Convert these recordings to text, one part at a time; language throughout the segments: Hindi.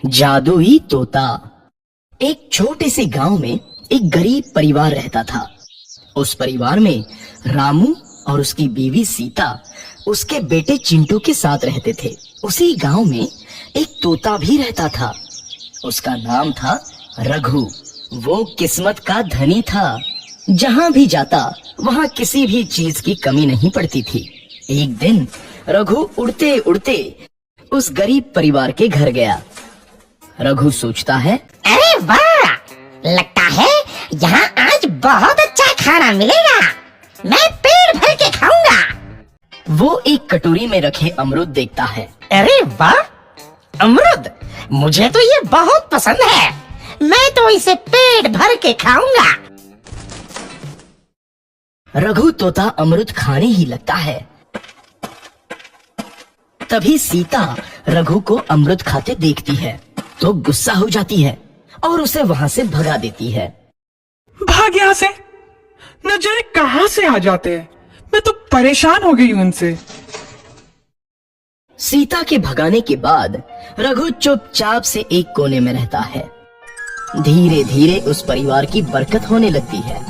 जादुई तोता। एक छोटे से गांव में एक गरीब परिवार रहता था। उस परिवार में रामू और उसकी बीवी सीता उसके बेटे चिंटू के साथ रहते थे। उसी गांव में एक तोता भी रहता था। उसका नाम था रघु। वो किस्मत का धनी था। जहां भी जाता वहां किसी भी चीज की कमी नहीं पड़ती थी। एक दिन रघु उड़ते उड़ते उस गरीब परिवार के घर गया। रघु सोचता है, अरे वाह, लगता है यहाँ आज बहुत अच्छा खाना मिलेगा। मैं पेट भर के खाऊंगा। वो एक कटोरी में रखे अमरूद देखता है। अरे वाह, अमरूद, मुझे तो ये बहुत पसंद है। मैं तो इसे पेट भर के खाऊंगा। रघु तोता अमरूद खाने ही लगता है। तभी सीता रघु को अमरूद खाते देखती है तो गुस्सा हो जाती है और उसे वहां से भगा देती है। भाग यहाँ से, न जाने कहां से आ जाते हैं। मैं तो परेशान हो गई हूँ इनसे। सीता के भगाने के बाद रघु चुपचाप से एक कोने में रहता है। धीरे धीरे उस परिवार की बरकत होने लगती है।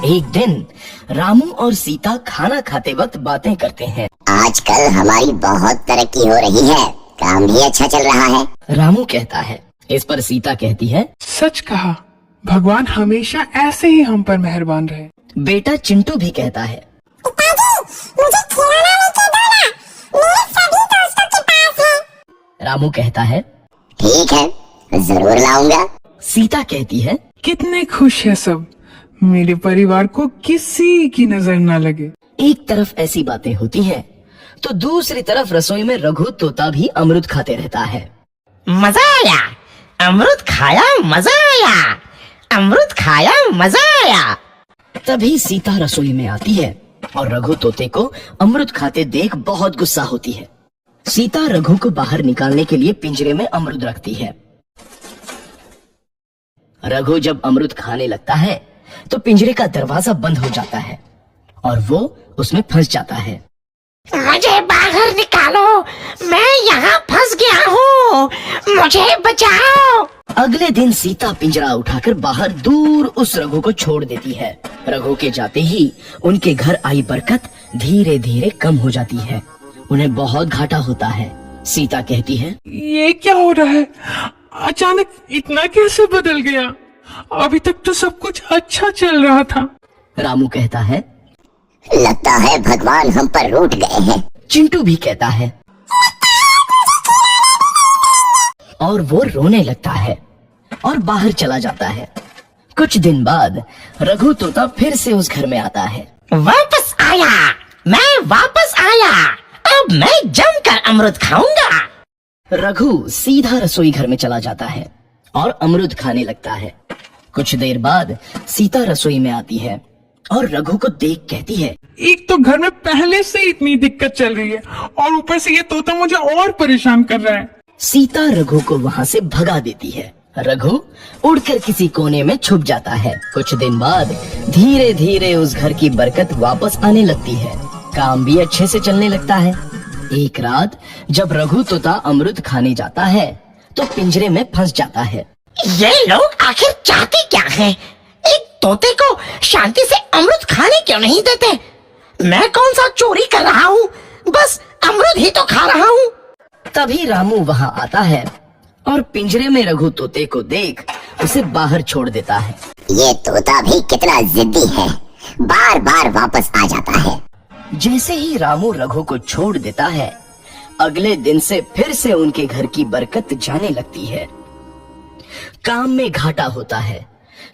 एक दिन रामू और सीता खाना खाते वक्त बातें करते हैं। आजकल हमारी बहुत तरक्की हो रही है, काम भी अच्छा चल रहा है। रामू कहता है। इस पर सीता कहती है, सच कहा, भगवान हमेशा ऐसे ही हम पर मेहरबान रहे। बेटा चिंटू भी कहता है, मुझे खिलौना लेके दो ना, मेरे सभी दोस्तों के पास है। रामू कहता है, ठीक है, जरूर लाऊंगा। सीता कहती है, कितने खुश है सब, मेरे परिवार को किसी की नजर ना लगे। एक तरफ ऐसी बातें होती हैं, तो दूसरी तरफ रसोई में रघु तोता भी अमरूद खाते रहता है। मजा आया, अमरूद खाया, मजा आया, अमरूद खाया, मजा आया। तभी सीता रसोई में आती है और रघु तोते को अमरूद खाते देख बहुत गुस्सा होती है। सीता रघु को बाहर निकालने के लिए पिंजरे में अमरूद रखती है। रघु जब अमरूद खाने लगता है तो पिंजरे का दरवाजा बंद हो जाता है और वो उसमें फंस जाता है। मुझे बाहर निकालो, मैं यहाँ फंस गया हूँ, मुझे बचाओ। अगले दिन सीता पिंजरा उठाकर बाहर दूर उस रघु को छोड़ देती है। रघु के जाते ही उनके घर आई बरकत धीरे धीरे कम हो जाती है। उन्हें बहुत घाटा होता है। सीता कहती है, ये क्या हो रहा है, अचानक इतना कैसे बदल गया? अभी तक तो सब कुछ अच्छा चल रहा था। रामू कहता है, लगता है भगवान हम पर रूठ गए हैं। चिंटू भी कहता है और वो रोने लगता है और बाहर चला जाता है। कुछ दिन बाद रघु तोता फिर से उस घर में आता है। वापस आया, मैं वापस आया, अब मैं जमकर अमरूद खाऊंगा। रघु सीधा रसोई घर में चला जाता है और अमरूद खाने लगता है। कुछ देर बाद सीता रसोई में आती है और रघु को देख कहती है, एक तो घर में पहले से इतनी दिक्कत चल रही है और ऊपर से ये तोता मुझे और परेशान कर रहा है। सीता रघु को वहां से भगा देती है। रघु उड़कर किसी कोने में छुप जाता है। कुछ दिन बाद धीरे धीरे उस घर की बरकत वापस आने लगती है। काम भी अच्छे से चलने लगता है। एक रात जब रघु तोता अमरूद खाने जाता है तो पिंजरे में फंस जाता है। ये लोग आखिर चाहते क्या हैं? एक तोते को शांति से अमरूद खाने क्यों नहीं देते? मैं कौन सा चोरी कर रहा हूँ, बस अमरूद ही तो खा रहा हूँ। तभी रामू वहां आता है और पिंजरे में रघु तोते को देख उसे बाहर छोड़ देता है। ये तोता भी कितना जिद्दी है, बार बार वापस आ जाता है। जैसे ही रामू रघु को छोड़ देता है, अगले दिन से फिर से उनके घर की बरकत जाने लगती है। काम में घाटा होता है।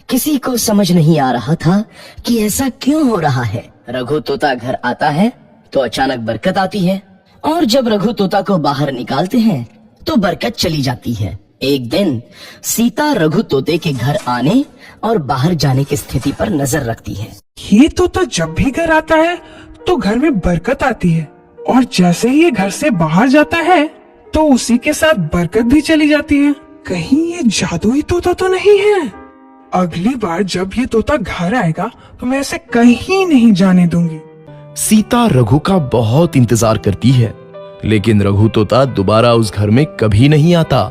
किसी को समझ नहीं आ रहा था कि ऐसा क्यों हो रहा है। रघु तोता घर आता है तो अचानक बरकत आती है और जब रघु तोता को बाहर निकालते हैं तो बरकत चली जाती है। एक दिन सीता रघु तोते के घर आने और बाहर जाने की स्थिति पर नजर रखती है। ये तोता जब भी घर आता है तो घर में बरकत आती है और जैसे ही ये घर से बाहर जाता है तो उसी के साथ बरकत भी चली जाती है। कहीं ये जादुई तोता तो नहीं है? अगली बार जब ये तोता घर आएगा तो मैं इसे कहीं नहीं जाने दूंगी। सीता रघु का बहुत इंतजार करती है, लेकिन रघु तोता दोबारा उस घर में कभी नहीं आता।